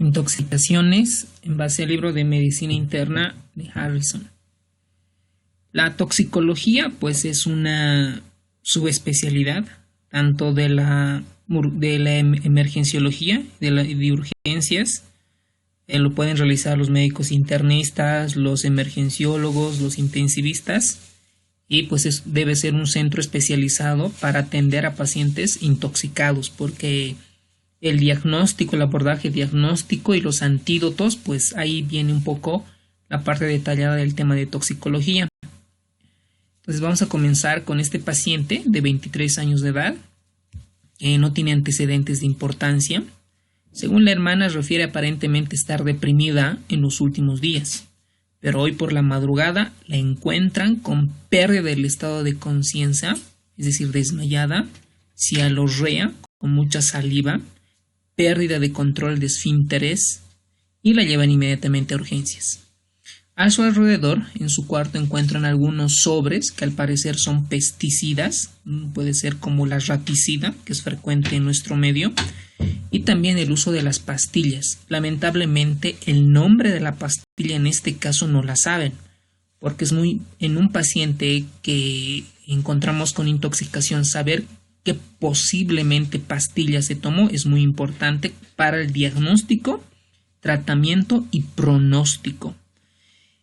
Intoxicaciones en base al libro de Medicina Interna de Harrison. La toxicología pues es una subespecialidad tanto de la emergenciología de urgencias. Lo pueden realizar los médicos internistas, los emergenciólogos, los intensivistas, y pues debe ser un centro especializado para atender a pacientes intoxicados, porque el diagnóstico, el abordaje diagnóstico y los antídotos, pues ahí viene un poco la parte detallada del tema de toxicología. Entonces vamos a comenzar con este paciente de 23 años de edad, que no tiene antecedentes de importancia. Según la hermana, refiere aparentemente estar deprimida en los últimos días, pero hoy por la madrugada la encuentran con pérdida del estado de conciencia, es decir, desmayada, cialorrea, con mucha saliva, pérdida de control de esfínteres, y la llevan inmediatamente a urgencias. A su alrededor, en su cuarto, encuentran algunos sobres que al parecer son pesticidas, puede ser como la raticida, que es frecuente en nuestro medio, y también el uso de las pastillas. Lamentablemente, el nombre de la pastilla en este caso no la saben, porque en un paciente que encontramos con intoxicación, saber qué posiblemente pastilla se tomó es muy importante para el diagnóstico, tratamiento y pronóstico.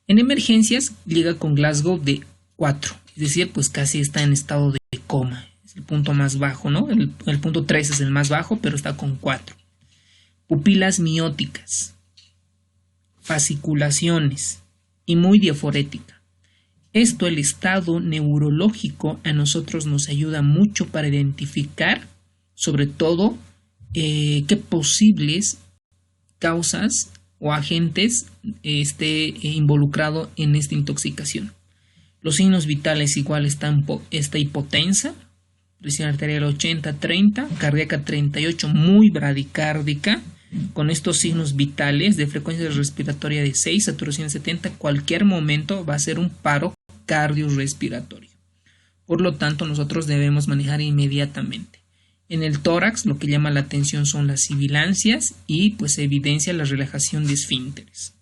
En emergencias llega con Glasgow de 4, es decir, pues casi está en estado de coma. Es el punto más bajo, ¿no? El punto 3 es el más bajo, pero está con 4. Pupilas mióticas, fasciculaciones y muy diaforética. Esto, el estado neurológico, a nosotros nos ayuda mucho para identificar, sobre todo, qué posibles causas o agentes esté involucrado en esta intoxicación. Los signos vitales igual está hipotensa, presión arterial 80-30, cardíaca 38, muy bradicárdica, con estos signos vitales de frecuencia respiratoria de 6, saturación 70, cualquier momento va a ser un paro cardiorrespiratorio. Por lo tanto, nosotros debemos manejar inmediatamente. En el tórax lo que llama la atención son las sibilancias y pues se evidencia la relajación de esfínteres.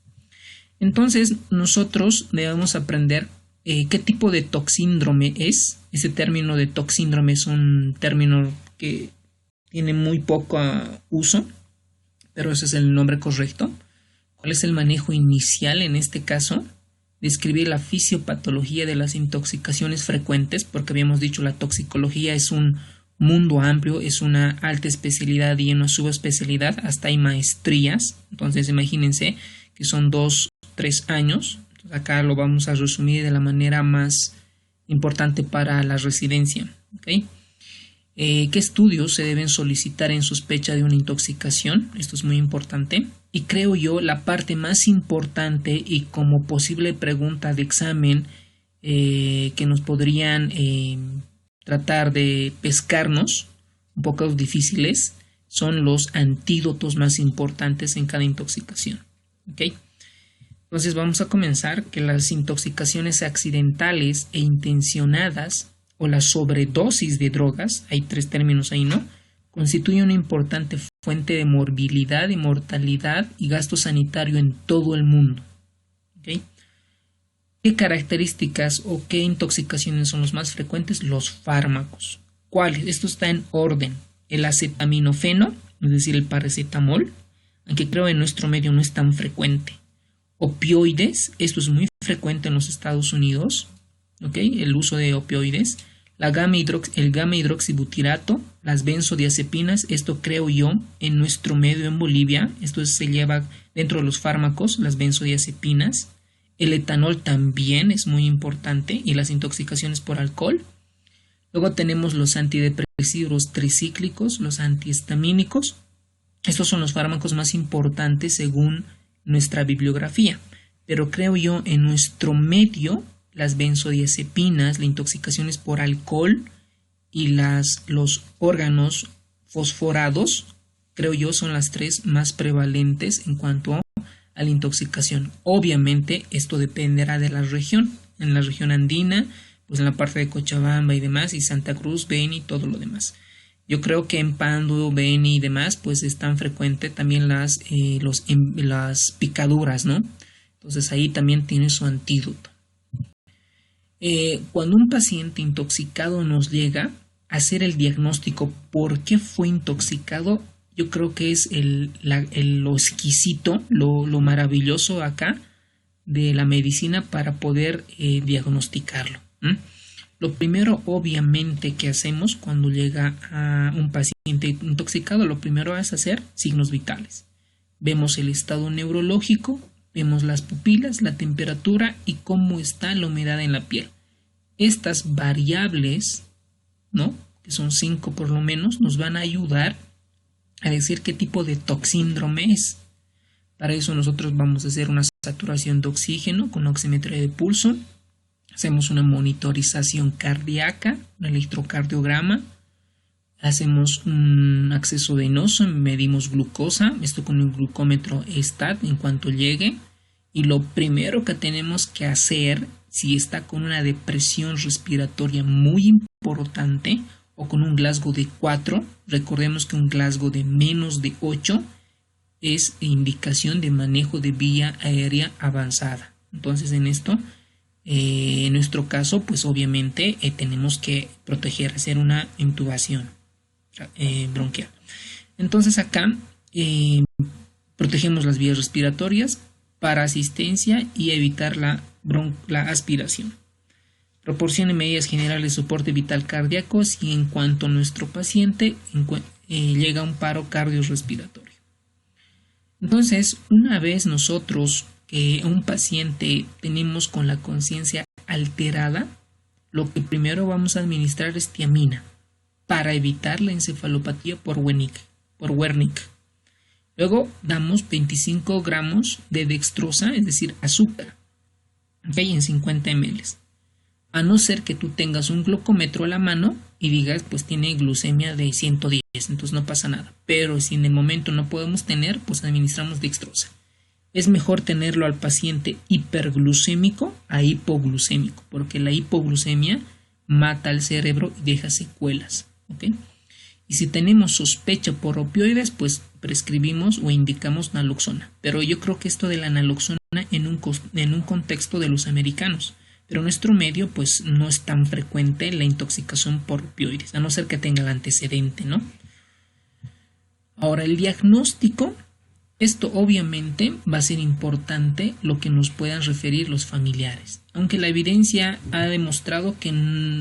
Entonces nosotros debemos aprender qué tipo de toxíndrome es. Ese término de toxíndrome es un término que tiene muy poco uso, pero ese es el nombre correcto. ¿Cuál es el manejo inicial en este caso? Describir la fisiopatología de las intoxicaciones frecuentes, porque habíamos dicho la toxicología es un mundo amplio, es una alta especialidad y una subespecialidad, hasta hay maestrías. Entonces imagínense que son 2-3 años. Entonces, acá lo vamos a resumir de la manera más importante para la residencia. ¿Okay? ¿Qué estudios se deben solicitar en sospecha de una intoxicación? Esto es muy importante. Y creo yo la parte más importante y como posible pregunta de examen que nos podrían tratar de pescarnos, un poco difíciles, son los antídotos más importantes en cada intoxicación. ¿Okay? Entonces vamos a comenzar que las intoxicaciones accidentales e intencionadas o la sobredosis de drogas, hay 3 términos ahí, ¿no?, constituyen una importante fuente de morbilidad y mortalidad y gasto sanitario en todo el mundo. ¿Okay? ¿Qué características o qué intoxicaciones son los más frecuentes? Los fármacos. ¿Cuáles? Esto está en orden. El acetaminofeno, es decir, el paracetamol, aunque creo en nuestro medio no es tan frecuente. Opioides, esto es muy frecuente en los Estados Unidos, ¿okay? El uso de opioides. El gamma hidroxibutirato, las benzodiazepinas, esto creo yo en nuestro medio en Bolivia, esto se lleva dentro de los fármacos, las benzodiazepinas. El etanol también es muy importante y las intoxicaciones por alcohol. Luego tenemos los antidepresivos tricíclicos, los antihistamínicos. Estos son los fármacos más importantes según nuestra bibliografía, pero creo yo en nuestro medio las benzodiazepinas, las intoxicaciones por alcohol y los órganos fosforados, creo yo son las 3 más prevalentes en cuanto a la intoxicación. Obviamente esto dependerá de la región. En la región andina, pues en la parte de Cochabamba y demás, y Santa Cruz, Beni y todo lo demás. Yo creo que en Pandu, Beni y demás, pues es tan frecuente también las picaduras, ¿no? Entonces ahí también tiene su antídoto. Cuando un paciente intoxicado nos llega a hacer el diagnóstico por qué fue intoxicado, yo creo que es lo exquisito, lo maravilloso acá de la medicina para poder diagnosticarlo. Lo primero, obviamente, que hacemos cuando llega a un paciente intoxicado, lo primero es hacer signos vitales. Vemos el estado neurológico, vemos las pupilas, la temperatura y cómo está la humedad en la piel. Estas variables, ¿no?, que son 5 por lo menos, nos van a ayudar a decir qué tipo de toxíndrome es. Para eso nosotros vamos a hacer una saturación de oxígeno con oximetría de pulso. Hacemos una monitorización cardíaca, un electrocardiograma. Hacemos un acceso venoso, medimos glucosa, esto con un glucómetro STAT en cuanto llegue. Y lo primero que tenemos que hacer, si está con una depresión respiratoria muy importante o con un Glasgow de 4, recordemos que un Glasgow de menos de 8 es indicación de manejo de vía aérea avanzada. Entonces en nuestro caso, pues obviamente tenemos que proteger, hacer una intubación bronquial. Entonces acá protegemos las vías respiratorias para asistencia y evitar la aspiración. Proporcione medidas generales de soporte vital cardíaco si en cuanto nuestro paciente llega a un paro cardiorrespiratorio. Entonces, una vez nosotros que un paciente tenemos con la conciencia alterada, lo que primero vamos a administrar es tiamina para evitar la encefalopatía por Wernicke. Luego damos 25 gramos de dextrosa, es decir, azúcar, en 50 ml. A no ser que tú tengas un glucómetro a la mano y digas, pues tiene glucemia de 110, entonces no pasa nada. Pero si en el momento no podemos tener, pues administramos dextrosa. Es mejor tenerlo al paciente hiperglucémico a hipoglucémico, porque la hipoglucemia mata al cerebro y deja secuelas, ¿ok? Y si tenemos sospecha por opioides, pues prescribimos o indicamos naloxona. Pero yo creo que esto de la naloxona en un contexto de los americanos. Pero en nuestro medio, pues no es tan frecuente la intoxicación por opioides, a no ser que tenga el antecedente, ¿no? Ahora, el diagnóstico, esto obviamente va a ser importante lo que nos puedan referir los familiares. Aunque la evidencia ha demostrado que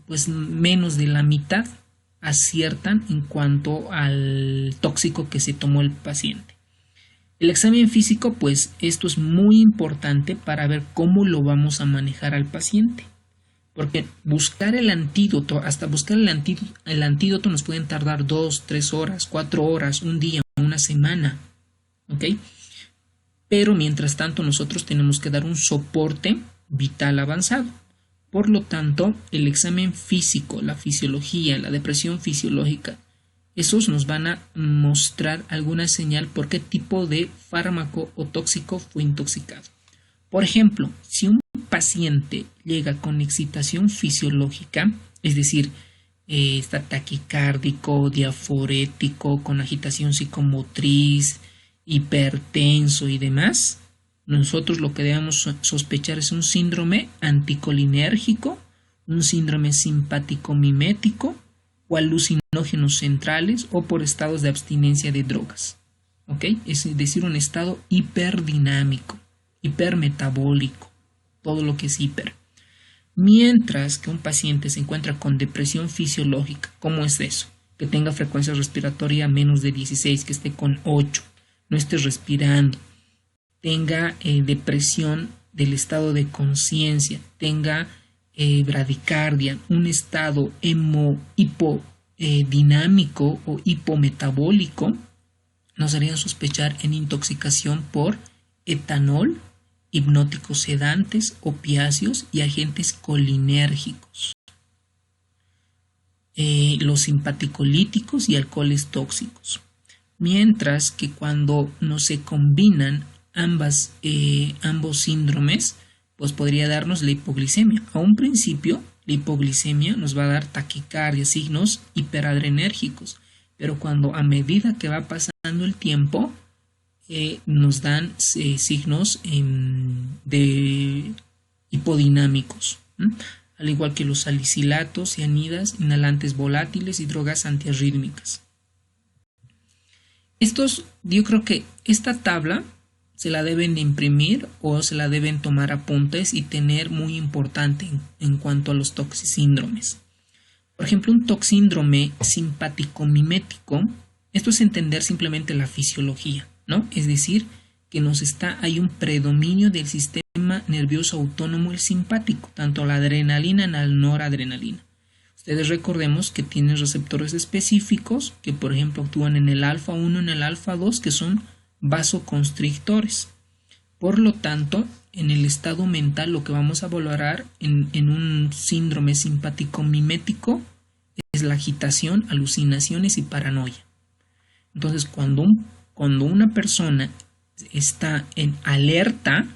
pues menos de la mitad aciertan en cuanto al tóxico que se tomó el paciente. El examen físico, pues esto es muy importante para ver cómo lo vamos a manejar al paciente. Porque buscar el antídoto, hasta buscar el antídoto nos pueden tardar 2, 3 horas, 4 horas, un día, una semana. ¿Ok? Pero mientras tanto nosotros tenemos que dar un soporte vital avanzado. Por lo tanto, el examen físico, la fisiología, la depresión fisiológica, esos nos van a mostrar alguna señal por qué tipo de fármaco o tóxico fue intoxicado. Por ejemplo, si un paciente llega con excitación fisiológica, es decir, está taquicárdico, diaforético, con agitación psicomotriz, hipertenso y demás, nosotros lo que debemos sospechar es un síndrome anticolinérgico, un síndrome simpático mimético o alucinógenos centrales o por estados de abstinencia de drogas. ¿Ok? Es decir, un estado hiperdinámico, hipermetabólico, todo lo que es hiper. Mientras que un paciente se encuentra con depresión fisiológica, ¿cómo es eso? Que tenga frecuencia respiratoria menos de 16, que esté con 8, no esté respirando, tenga depresión del estado de conciencia, tenga bradicardia, un estado hipodinámico o hipometabólico, nos harían sospechar en intoxicación por etanol, hipnóticos sedantes, opiáceos y agentes colinérgicos, los simpaticolíticos y alcoholes tóxicos. Mientras que cuando no se combinan ambos síndromes, pues podría darnos la hipoglicemia. A un principio, la hipoglicemia nos va a dar taquicardia, signos hiperadrenérgicos. Pero cuando a medida que va pasando el tiempo, nos dan signos de hipodinámicos, al igual que los salicilatos, cianidas, inhalantes volátiles y drogas antiarrítmicas. Yo creo que esta tabla se la deben de imprimir o se la deben tomar apuntes y tener muy importante en cuanto a los toxisíndromes. Por ejemplo, un toxíndrome simpático-mimético, esto es entender simplemente la fisiología, ¿no? Es decir, que hay un predominio del sistema nervioso autónomo, el simpático, tanto la adrenalina como la noradrenalina. Ustedes recordemos que tienen receptores específicos que, por ejemplo, actúan en el alfa 1 y en el alfa 2, que son vasoconstrictores. Por lo tanto, en el estado mental lo que vamos a valorar en un síndrome simpático-mimético es la agitación, alucinaciones y paranoia. Entonces, cuando una persona está en alerta,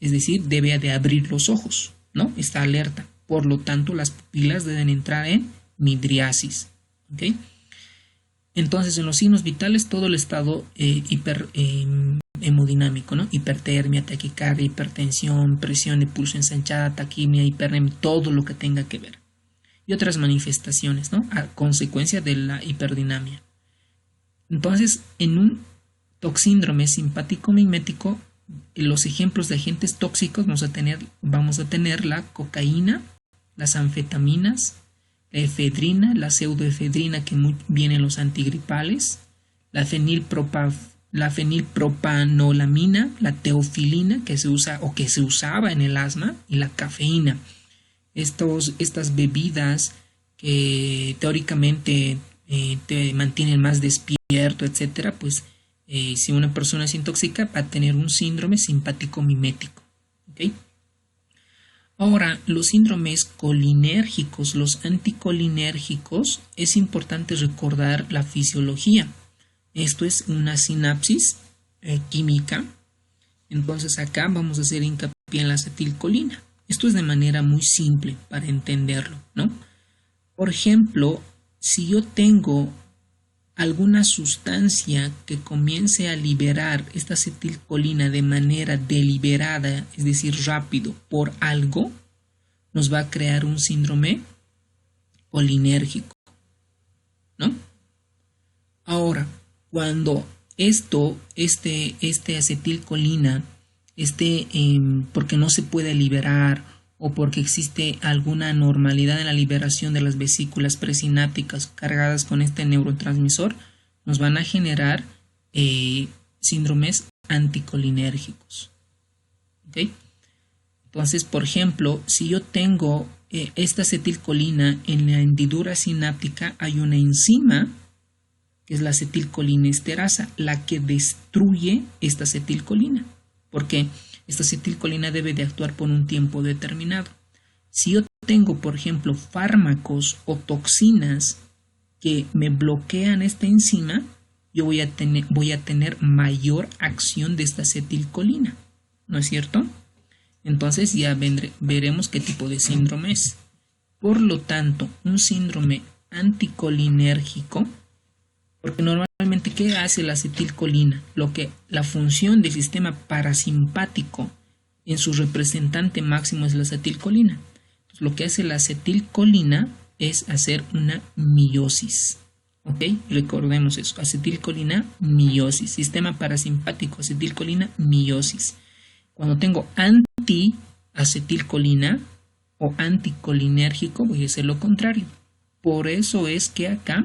es decir, debe de abrir los ojos, ¿no? Está alerta. Por lo tanto, las pupilas deben entrar en midriasis. ¿Okay? Entonces, en los signos vitales, todo el estado hemodinámico, ¿no? Hipertermia, taquicardia, hipertensión, presión de pulso ensanchada, taquimia, hipernemia, todo lo que tenga que ver. Y otras manifestaciones, ¿no? A consecuencia de la hiperdinamia. Entonces, en un toxíndrome simpático-mimético, los ejemplos de agentes tóxicos vamos a tener la cocaína, las anfetaminas, la efedrina, la pseudoefedrina que vienen los antigripales, la fenilpropanolamina, la teofilina que se usa o que se usaba en el asma y la cafeína. Estas bebidas que teóricamente te mantienen más despierto, etcétera, pues si una persona se intoxica va a tener un síndrome simpático-mimético. ¿Okay? Ahora, los síndromes colinérgicos, los anticolinérgicos, es importante recordar la fisiología. Esto es una sinapsis química. Entonces acá vamos a hacer hincapié en la acetilcolina. Esto es de manera muy simple para entenderlo, ¿no? Por ejemplo, si yo tengo alguna sustancia que comience a liberar esta acetilcolina de manera deliberada, es decir, rápido, por algo, nos va a crear un síndrome colinérgico, ¿no? Ahora, cuando este acetilcolina porque no se puede liberar o porque existe alguna anormalidad en la liberación de las vesículas presinápticas cargadas con este neurotransmisor, nos van a generar síndromes anticolinérgicos. ¿Okay? Entonces, por ejemplo, si yo tengo esta acetilcolina en la hendidura sináptica, hay una enzima que es la acetilcolinesterasa, la que destruye esta acetilcolina, porque esta acetilcolina debe de actuar por un tiempo determinado. Si yo tengo, por ejemplo, fármacos o toxinas que me bloquean esta enzima, yo voy a tener mayor acción de esta acetilcolina, ¿no es cierto? Entonces ya veremos qué tipo de síndrome es. Por lo tanto, un síndrome anticolinérgico, porque normalmente, ¿qué hace la acetilcolina? La función del sistema parasimpático en su representante máximo es la acetilcolina. Entonces, lo que hace la acetilcolina es hacer una meiosis. ¿Ok? Recordemos eso. Acetilcolina, meiosis. Sistema parasimpático, acetilcolina, meiosis. Cuando tengo antiacetilcolina o anticolinérgico, voy a hacer lo contrario. Por eso es que acá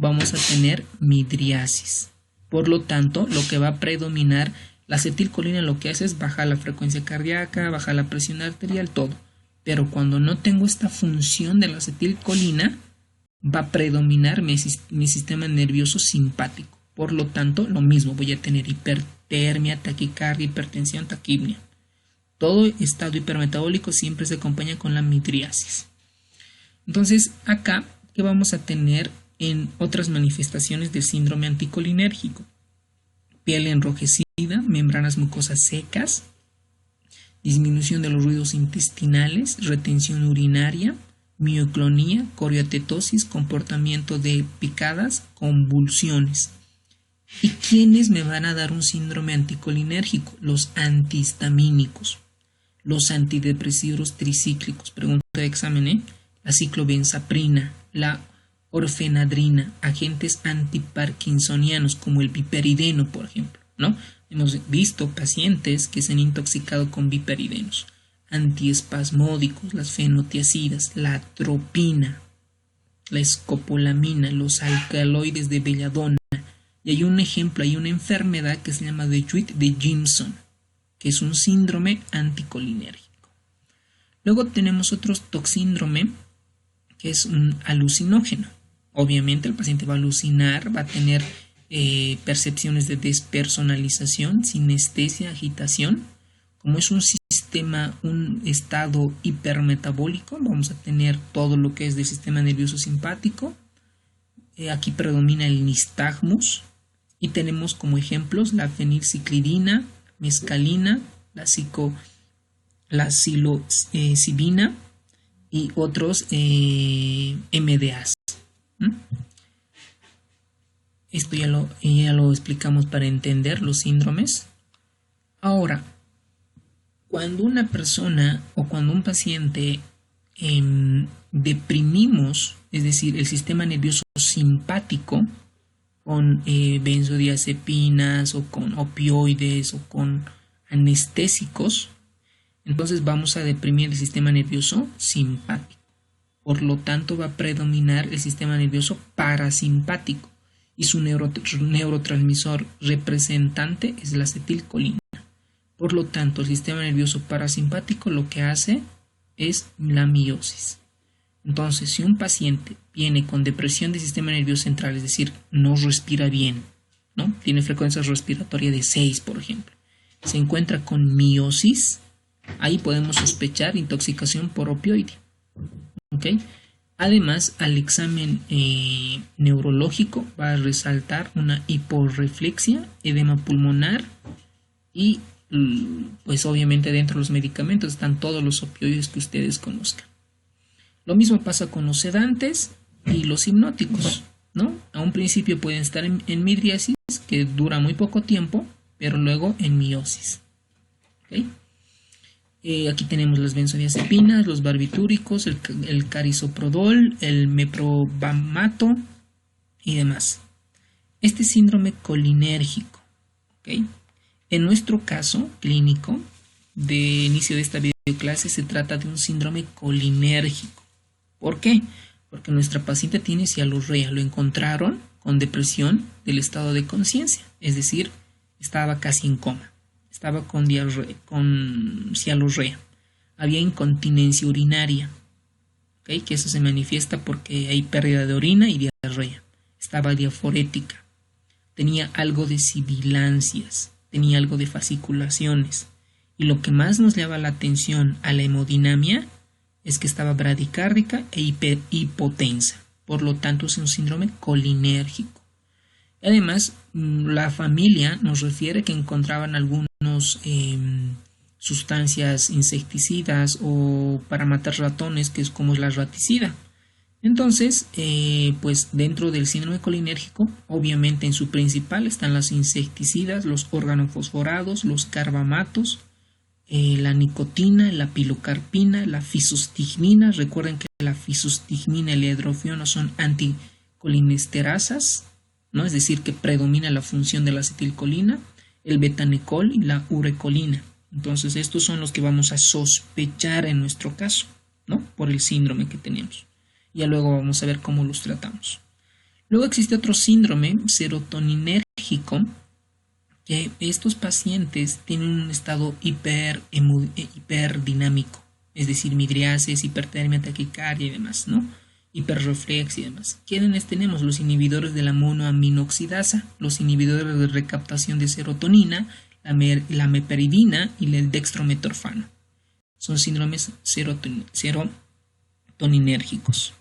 vamos a tener midriasis. Por lo tanto, lo que va a predominar, la acetilcolina lo que hace es bajar la frecuencia cardíaca, bajar la presión arterial, todo. Pero cuando no tengo esta función de la acetilcolina, va a predominar mi sistema nervioso simpático. Por lo tanto, lo mismo, voy a tener hipertermia, taquicardia, hipertensión, taquimia. Todo estado hipermetabólico siempre se acompaña con la midriasis. Entonces, acá, ¿qué vamos a tener en otras manifestaciones del síndrome anticolinérgico? Piel enrojecida, membranas mucosas secas, disminución de los ruidos intestinales, retención urinaria, mioclonía, coriotetosis, comportamiento de picadas, convulsiones. ¿Y quiénes me van a dar un síndrome anticolinérgico? Los antihistamínicos, los antidepresivos tricíclicos, pregunta de examen, la ciclobenzaprina, la orfenadrina, agentes antiparkinsonianos como el piperideno, por ejemplo, ¿no? Hemos visto pacientes que se han intoxicado con biperidenos, antiespasmódicos, las fenotiacidas, la atropina, la escopolamina, los alcaloides de belladona. Y hay un ejemplo, hay una enfermedad que se llama DeWitt de Jimson, que es un síndrome anticolinérgico. Luego tenemos otro toxíndrome, que es un alucinógeno. Obviamente el paciente va a alucinar, va a tener percepciones de despersonalización, sinestesia, agitación. Como es un sistema, un estado hipermetabólico, vamos a tener todo lo que es del sistema nervioso simpático. Aquí predomina el nistagmus y tenemos como ejemplos la fenilciclidina, mescalina, la psilocibina y otros MDAs. Esto ya lo explicamos para entender los síndromes. Ahora, cuando una persona o cuando un paciente deprimimos, es decir, el sistema nervioso simpático con benzodiazepinas o con opioides o con anestésicos, entonces vamos a deprimir el sistema nervioso simpático. Por lo tanto, va a predominar el sistema nervioso parasimpático y su neurotransmisor representante es la acetilcolina. Por lo tanto, el sistema nervioso parasimpático lo que hace es la miosis. Entonces, si un paciente viene con depresión del sistema nervioso central, es decir, no respira bien, ¿no? Tiene frecuencia respiratoria de 6, por ejemplo, se encuentra con miosis, ahí podemos sospechar intoxicación por opioide. ¿Okay? Además, al examen neurológico va a resaltar una hiporreflexia, edema pulmonar y pues obviamente dentro de los medicamentos están todos los opioides que ustedes conozcan. Lo mismo pasa con los sedantes y los hipnóticos, ¿no? A un principio pueden estar en midriasis, que dura muy poco tiempo, pero luego en miosis. ¿Okay? Aquí tenemos las benzodiazepinas, los barbitúricos, el carisoprodol, el meprobamato y demás. Este síndrome colinérgico, ¿okay? En nuestro caso clínico de inicio de esta videoclase se trata de un síndrome colinérgico. ¿Por qué? Porque nuestra paciente tiene cialorrea, lo encontraron con depresión del estado de conciencia, es decir, estaba casi en coma. Estaba con cialorrea, había incontinencia urinaria, ¿okay? Que eso se manifiesta porque hay pérdida de orina y diarrea. Estaba diaforética, tenía algo de sibilancias, tenía algo de fasciculaciones. Y lo que más nos llama la atención a la hemodinamia es que estaba bradicárdica e hipotensa. Por lo tanto, es un síndrome colinérgico. Además, la familia nos refiere que encontraban algunos sustancias insecticidas o para matar ratones, que es como la raticida. Entonces, pues dentro del síndrome colinérgico, obviamente en su principal están las insecticidas, los organofosforados, los carbamatos, la nicotina, la pilocarpina, la fisostigmina. Recuerden que la fisostigmina y el hidrofiono son anticolinesterasas, ¿no? Es decir, que predomina la función de la acetilcolina, el betanecol y la urecolina. Entonces, estos son los que vamos a sospechar en nuestro caso, ¿no? Por el síndrome que tenemos. Ya luego vamos a ver cómo los tratamos. Luego existe otro síndrome serotoninérgico, que estos pacientes tienen un estado hiperdinámico, es decir, midriasis, hipertermia, taquicardia y demás, ¿no? Hiperreflexia y demás. ¿Quiénes tenemos? Los inhibidores de la monoaminoxidasa, los inhibidores de recaptación de serotonina, la meperidina y el dextrometorfano. Son síndromes serotoninérgicos.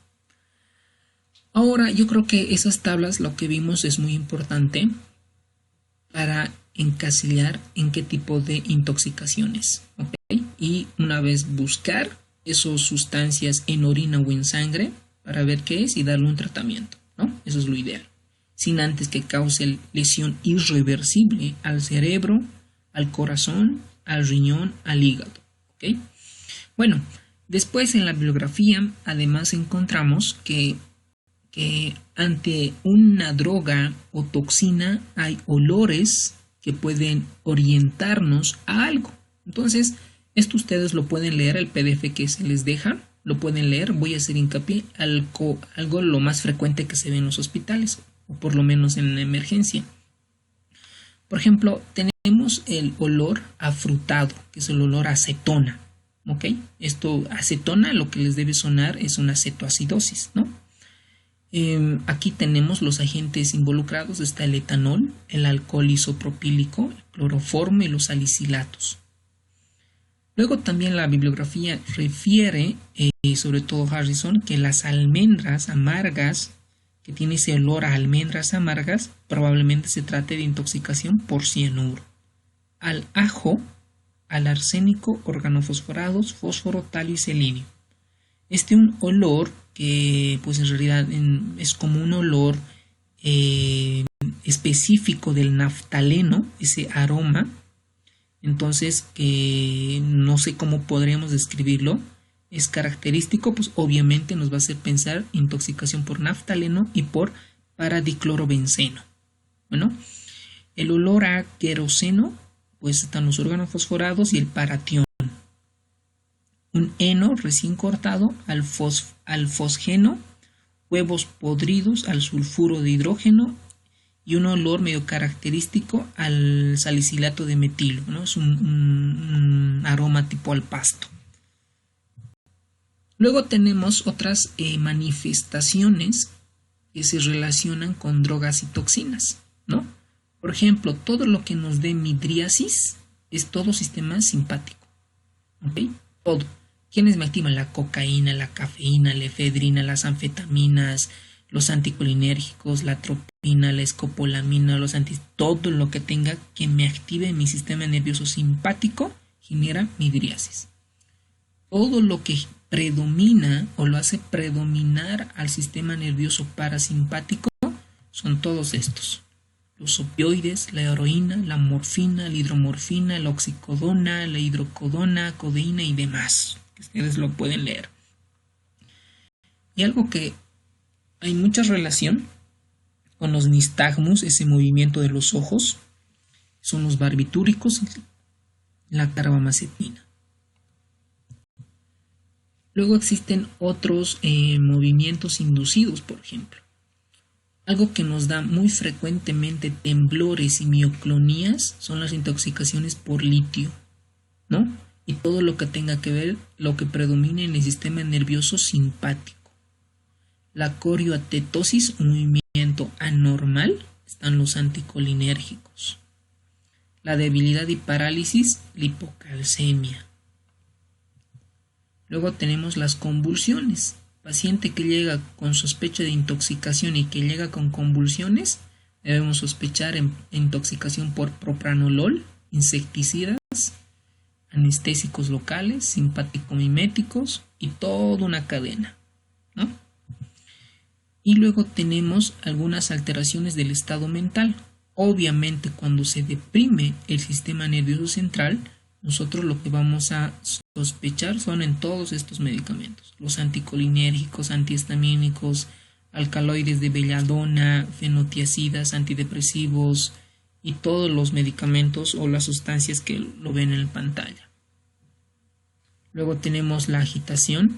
Ahora, yo creo que esas tablas, lo que vimos, es muy importante para encasillar en qué tipo de intoxicaciones, ¿ok? Y una vez buscar esas sustancias en orina o en sangre para ver qué es y darle un tratamiento, ¿no? Eso es lo ideal. Sin antes que cause lesión irreversible al cerebro, al corazón, al riñón, al hígado, ¿ok? Bueno, después en la bibliografía además encontramos que ante una droga o toxina hay olores que pueden orientarnos a algo. Entonces, esto ustedes lo pueden leer, el PDF que se les deja, lo pueden leer. Voy a hacer hincapié algo lo más frecuente que se ve en los hospitales, o por lo menos en la emergencia. Por ejemplo, tenemos el olor afrutado, que es el olor a acetona, ¿ok? Esto, acetona, lo que les debe sonar es una cetoacidosis, ¿no? Aquí tenemos los agentes involucrados, está el etanol, el alcohol isopropílico, el cloroformo y los salicilatos. Luego también la bibliografía refiere, sobre todo Harrison, que las almendras amargas, que tiene ese olor a almendras amargas, probablemente se trate de intoxicación por cianuro. Al ajo, al arsénico, organofosforados, fósforo, talio y selenio. Un olor que pues en realidad es como un olor específico del naftaleno, ese aroma. Entonces, que no sé cómo podríamos describirlo, es característico, pues obviamente nos va a hacer pensar intoxicación por naftaleno y por paradiclorobenceno. Bueno, el olor a queroseno, pues están los órganos fosforados y el paratión. Un heno recién cortado al fosgeno, huevos podridos al sulfuro de hidrógeno y un olor medio característico al salicilato de metilo, ¿no? Es un aroma tipo al pasto. Luego tenemos otras manifestaciones que se relacionan con drogas y toxinas, ¿no? Por ejemplo, todo lo que nos dé midriasis es todo sistema simpático, ¿ok? Todo. ¿Quiénes me activan? La cocaína, la cafeína, la efedrina, las anfetaminas, los anticolinérgicos, la atropina, la escopolamina, todo lo que tenga que me active mi sistema nervioso simpático genera midriasis. Todo lo que predomina o lo hace predominar al sistema nervioso parasimpático son todos estos. Los opioides, la heroína, la morfina, la hidromorfina, la oxicodona, la hidrocodona, codeína y demás. Ustedes lo pueden leer. Y algo que hay mucha relación con los nistagmus, ese movimiento de los ojos, son los barbitúricos y la carbamazepina. Luego existen otros movimientos inducidos, por ejemplo. Algo que nos da muy frecuentemente temblores y mioclonías son las intoxicaciones por litio, ¿no? Y todo lo que tenga que ver, lo que predomina en el sistema nervioso simpático. La corioatetosis, un movimiento anormal, están los anticolinérgicos. La debilidad y parálisis, la hipocalcemia. Luego tenemos las convulsiones. Paciente que llega con sospecha de intoxicación y que llega con convulsiones, debemos sospechar en intoxicación por propranolol, insecticidas, anestésicos locales, simpático-miméticos y toda una cadena, ¿no? Y luego tenemos algunas alteraciones del estado mental. Obviamente, cuando se deprime el sistema nervioso central, nosotros lo que vamos a sospechar son en todos estos medicamentos. Los anticolinérgicos, antihistamínicos, alcaloides de belladona, fenotiacidas, antidepresivos y todos los medicamentos o las sustancias que lo ven en la pantalla. Luego tenemos la agitación,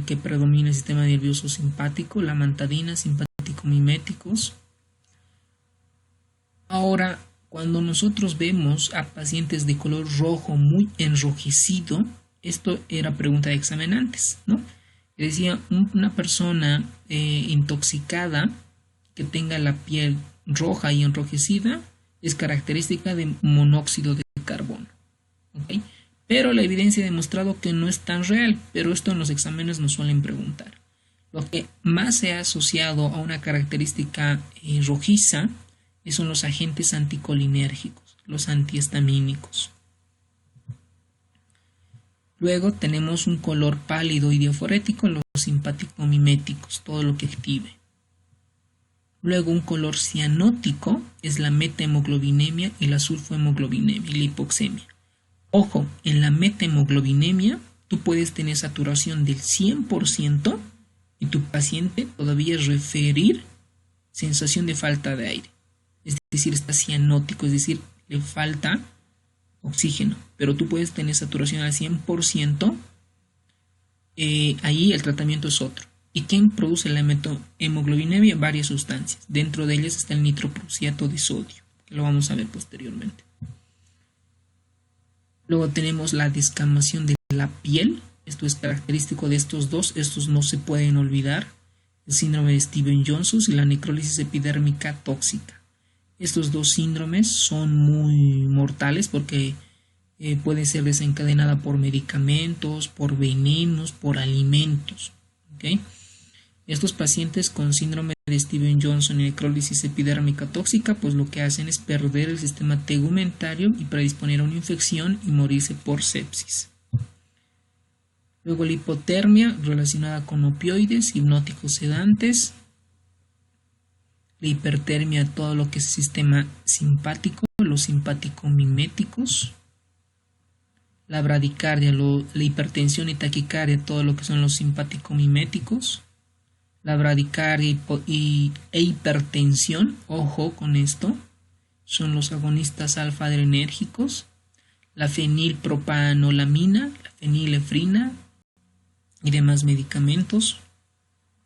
que predomina el sistema nervioso simpático, la mantadina, simpático-miméticos. Ahora, cuando nosotros vemos a pacientes de color rojo muy enrojecido, esto era pregunta de examen antes, ¿no? Decía, una persona intoxicada que tenga la piel roja y enrojecida es característica de monóxido de carbono, ¿ok? Pero la evidencia ha demostrado que no es tan real, pero esto en los exámenes nos suelen preguntar. Lo que más se ha asociado a una característica rojiza son los agentes anticolinérgicos, los antihistamínicos. Luego tenemos un color pálido y diaforético, los simpático-miméticos, todo lo que active. Luego un color cianótico es la metahemoglobinemia y la sulfohemoglobinemia y la hipoxemia. Ojo, en la metahemoglobinemia tú puedes tener saturación del 100% y tu paciente todavía referir sensación de falta de aire. Es decir, está cianótico, es decir, le falta oxígeno, pero tú puedes tener saturación al 100%, ahí el tratamiento es otro. ¿Y quién produce la metahemoglobinemia? Varias sustancias. Dentro de ellas está el nitroprusiato de sodio, que lo vamos a ver posteriormente. Luego tenemos la descamación de la piel. Esto es característico de estos dos. Estos no se pueden olvidar. El síndrome de Stevens-Johnson y la necrólisis epidérmica tóxica. Estos dos síndromes son muy mortales porque pueden ser desencadenada por medicamentos, por venenos, por alimentos. ¿Okay? Estos pacientes con síndrome de Stevens-Johnson y necrólisis epidérmica tóxica, pues lo que hacen es perder el sistema tegumentario y predisponer a una infección y morirse por sepsis. Luego la hipotermia relacionada con opioides, hipnóticos sedantes. La hipertermia, todo lo que es sistema simpático, los simpático-miméticos. La bradicardia, la hipertensión y taquicardia, todo lo que son los simpático-miméticos. La bradicardia e hipertensión, ojo con esto, son los agonistas alfa-adrenérgicos. La fenilpropanolamina, la fenilefrina y demás medicamentos.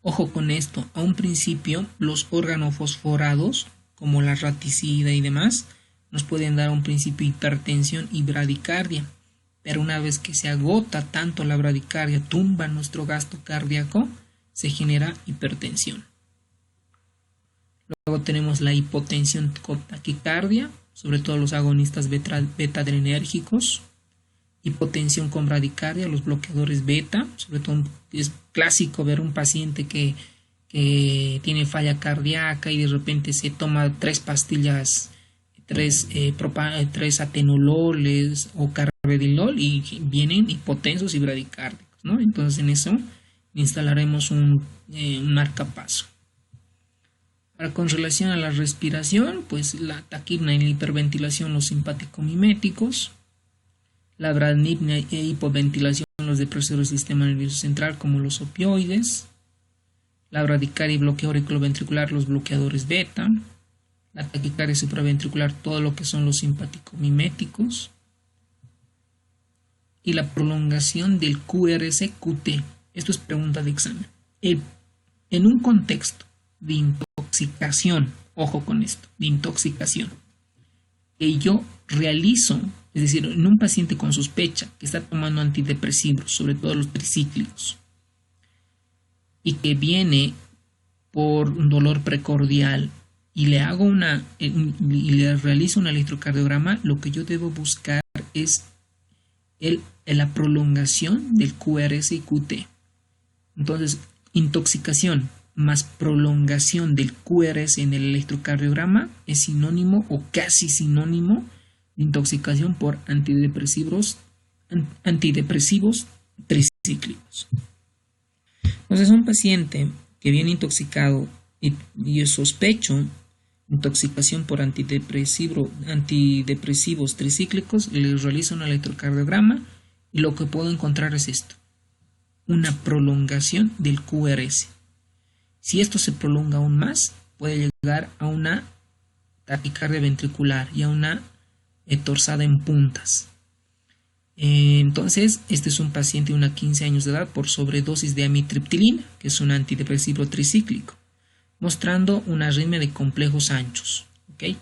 Ojo con esto, a un principio los organofosforados, como la raticida y demás, nos pueden dar a un principio hipertensión y bradicardia, pero una vez que se agota tanto la bradicardia, tumba nuestro gasto cardíaco, se genera hipertensión. Luego tenemos la hipotensión con taquicardia, sobre todo los agonistas beta-adrenérgicos. Hipotensión con bradicardia, los bloqueadores beta, sobre todo es clásico ver un paciente que tiene falla cardíaca y de repente se toma 3 pastillas, 3 atenololes o carvedilol y vienen hipotensos y bradicárdicos, ¿no? Entonces en eso instalaremos un marcapaso. Ahora, con relación a la respiración, pues la taquipnea y la hiperventilación, los simpático-miméticos. La bradipnea e hipoventilación, los depresores del sistema nervioso central, como los opioides. La bradicardia y bloqueo auriculoventricular, los bloqueadores beta. La taquicardia supraventricular, todo lo que son los simpático-miméticos. Y la prolongación del QRS-QT. Esto es pregunta de examen. En un contexto de intoxicación, ojo con esto, de intoxicación, que yo realizo, es decir, en un paciente con sospecha que está tomando antidepresivos, sobre todo los tricíclicos, y que viene por un dolor precordial y le hago y le realizo un electrocardiograma, lo que yo debo buscar es la prolongación del QRS y QT. Entonces, intoxicación más prolongación del QRS en el electrocardiograma es sinónimo o casi sinónimo de intoxicación por antidepresivos tricíclicos. Entonces, un paciente que viene intoxicado y yo sospecho intoxicación por antidepresivos tricíclicos, le realizo un electrocardiograma y lo que puedo encontrar es esto: una prolongación del QRS. Si esto se prolonga aún más, puede llegar a una taquicardia ventricular y a una torsada en puntas. Entonces, este es un paciente de unos 15 años de edad por sobredosis de amitriptilina, que es un antidepresivo tricíclico, mostrando una arritmia de complejos anchos. ¿Okay?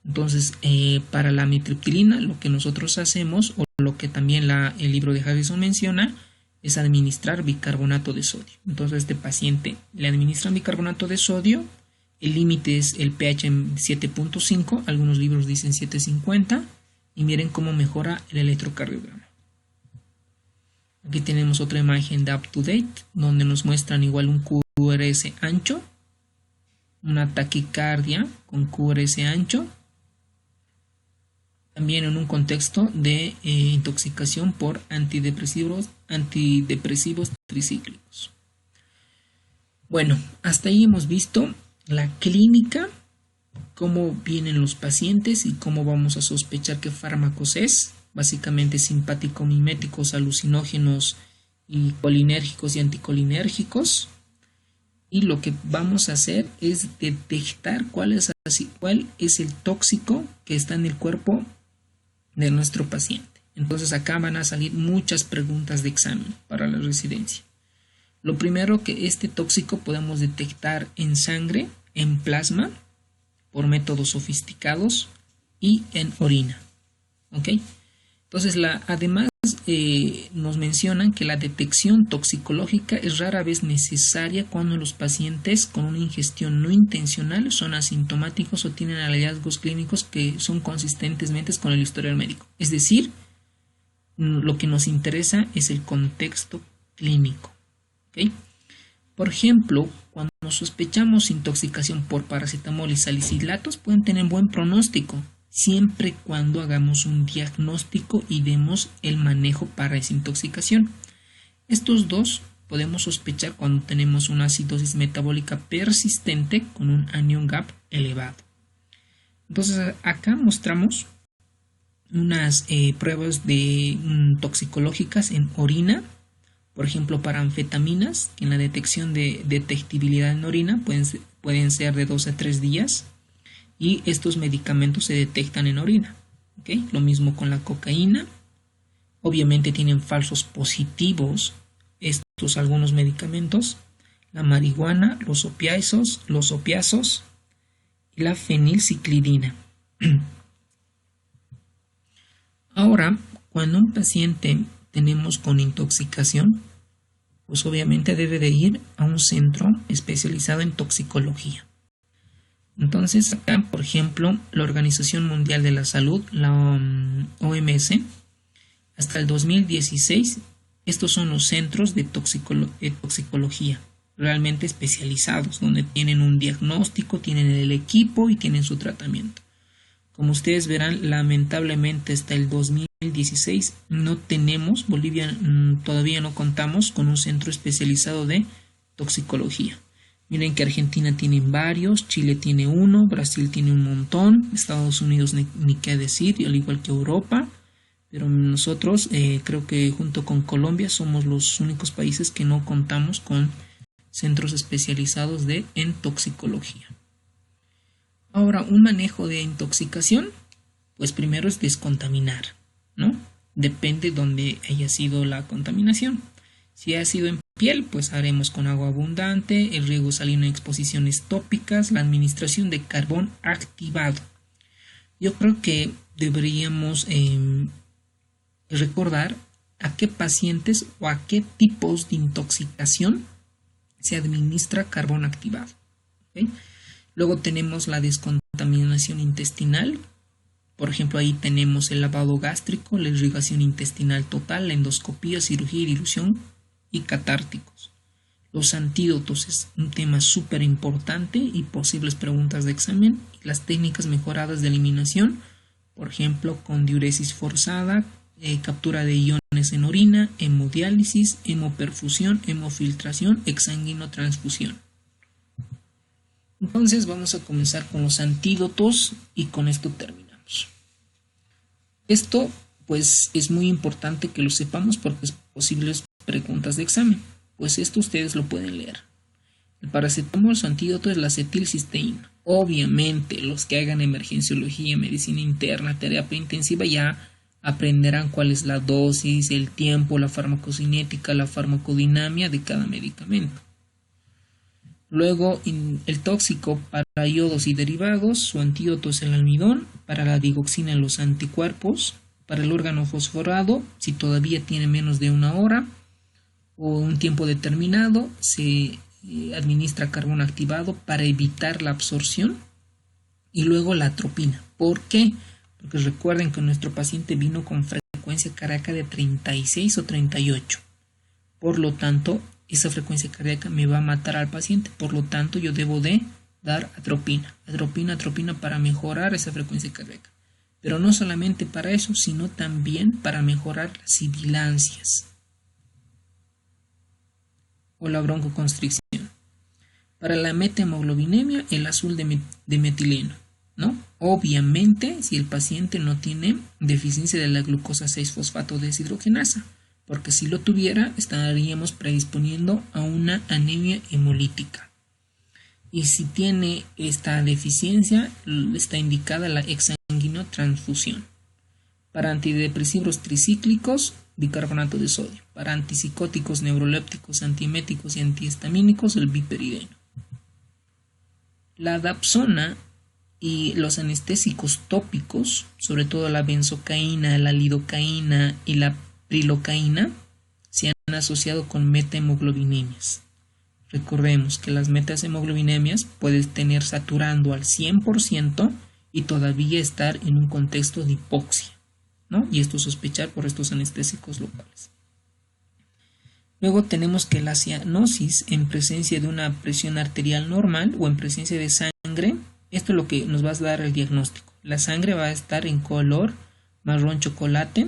Entonces, para la amitriptilina, lo que nosotros hacemos, o lo que también el libro de Harrison menciona, es administrar bicarbonato de sodio. Entonces a este paciente le administran bicarbonato de sodio, el límite es el pH en 7.5, algunos libros dicen 7.50, y miren cómo mejora el electrocardiograma. Aquí tenemos otra imagen de UpToDate, donde nos muestran igual un QRS ancho, una taquicardia con QRS ancho, también en un contexto de intoxicación por antidepresivos tricíclicos. Bueno, hasta ahí hemos visto la clínica, cómo vienen los pacientes y cómo vamos a sospechar qué fármacos es, básicamente simpático-miméticos, alucinógenos y colinérgicos y anticolinérgicos. Y lo que vamos a hacer es detectar cuál es el tóxico que está en el cuerpo de nuestro paciente. Entonces acá van a salir muchas preguntas de examen para la residencia. Lo primero, que este tóxico podemos detectar en sangre, en plasma, por métodos sofisticados, y en orina. ¿Ok? Entonces, además nos mencionan que la detección toxicológica es rara vez necesaria cuando los pacientes con una ingestión no intencional son asintomáticos o tienen hallazgos clínicos que son consistentemente con el historial médico. Es decir, lo que nos interesa es el contexto clínico. ¿Okay? Por ejemplo, cuando sospechamos intoxicación por paracetamol y salicilatos, pueden tener buen pronóstico, siempre y cuando hagamos un diagnóstico y demos el manejo para esa intoxicación. Estos dos podemos sospechar cuando tenemos una acidosis metabólica persistente con un anion gap elevado. Entonces acá mostramos unas pruebas toxicológicas en orina, por ejemplo para anfetaminas, que en la detección de detectibilidad en orina pueden ser de 2 a 3 días. Y estos medicamentos se detectan en orina. ¿Okay? Lo mismo con la cocaína. Obviamente tienen falsos positivos algunos medicamentos. La marihuana, los opiáceos y la fenilciclidina. Ahora, cuando un paciente tenemos con intoxicación, pues obviamente debe de ir a un centro especializado en toxicología. Entonces acá, por ejemplo, la Organización Mundial de la Salud, la OMS, hasta el 2016, estos son los centros de toxicología realmente especializados, donde tienen un diagnóstico, tienen el equipo y tienen su tratamiento. Como ustedes verán, lamentablemente hasta el 2016 Bolivia todavía no contamos con un centro especializado de toxicología. Miren que Argentina tiene varios, Chile tiene uno, Brasil tiene un montón, Estados Unidos ni qué decir, al igual que Europa, pero nosotros creo que junto con Colombia somos los únicos países que no contamos con centros especializados en toxicología. Ahora, un manejo de intoxicación, pues primero es descontaminar, ¿no? Depende de dónde haya sido la contaminación. Si ha sido en piel, pues haremos con agua abundante, el riego salino en exposiciones tópicas, la administración de carbón activado. Yo creo que deberíamos recordar a qué pacientes o a qué tipos de intoxicación se administra carbón activado. ¿Okay? Luego tenemos la descontaminación intestinal. Por ejemplo, ahí tenemos el lavado gástrico, la irrigación intestinal total, la endoscopía, cirugía y dilución y catárticos. Los antídotos es un tema súper importante y posibles preguntas de examen. Y las técnicas mejoradas de eliminación, por ejemplo, con diuresis forzada, captura de iones en orina, hemodiálisis, hemoperfusión, hemofiltración, exsanguinotransfusión. Entonces vamos a comenzar con los antídotos y con esto terminamos. Esto pues es muy importante que lo sepamos porque es posibles preguntas de examen. Pues esto ustedes lo pueden leer. El paracetamol, su antídoto es la acetilcisteína. Obviamente los que hagan emergenciología, medicina interna, terapia intensiva ya aprenderán cuál es la dosis, el tiempo, la farmacocinética, la farmacodinamia de cada medicamento. Luego, el tóxico para iodos y derivados, su antídoto es el almidón, para la digoxina los anticuerpos, para el órgano fosforado, si todavía tiene menos de 1 hora o un tiempo determinado, se administra carbón activado para evitar la absorción. Y luego la atropina. ¿Por qué? Porque recuerden que nuestro paciente vino con frecuencia cardíaca de 36 o 38. Por lo tanto, esa frecuencia cardíaca me va a matar al paciente. Por lo tanto, yo debo de dar atropina. Atropina para mejorar esa frecuencia cardíaca. pero no solamente para eso, sino también para mejorar las sibilancias o la broncoconstricción. Para la metahemoglobinemia, el azul de metileno, ¿no? Obviamente, si el paciente no tiene deficiencia de la glucosa 6-fosfato deshidrogenasa, porque si lo tuviera, estaríamos predisponiendo a una anemia hemolítica. Y si tiene esta deficiencia, está indicada la exsanguinotransfusión. Para antidepresivos tricíclicos, bicarbonato de sodio. Para antipsicóticos, neurolépticos, antieméticos y antihistamínicos, el biperideno. La dapsona y los anestésicos tópicos, sobre todo la benzocaína, la lidocaína y la prilocaína, se han asociado con metahemoglobinemia. Recordemos que las metahemoglobinemia pueden tener saturando al 100% y todavía estar en un contexto de hipoxia, ¿no? Y esto sospechar por estos anestésicos locales. Luego tenemos que la cianosis en presencia de una presión arterial normal o en presencia de sangre, esto es lo que nos va a dar el diagnóstico. La sangre va a estar en color marrón chocolate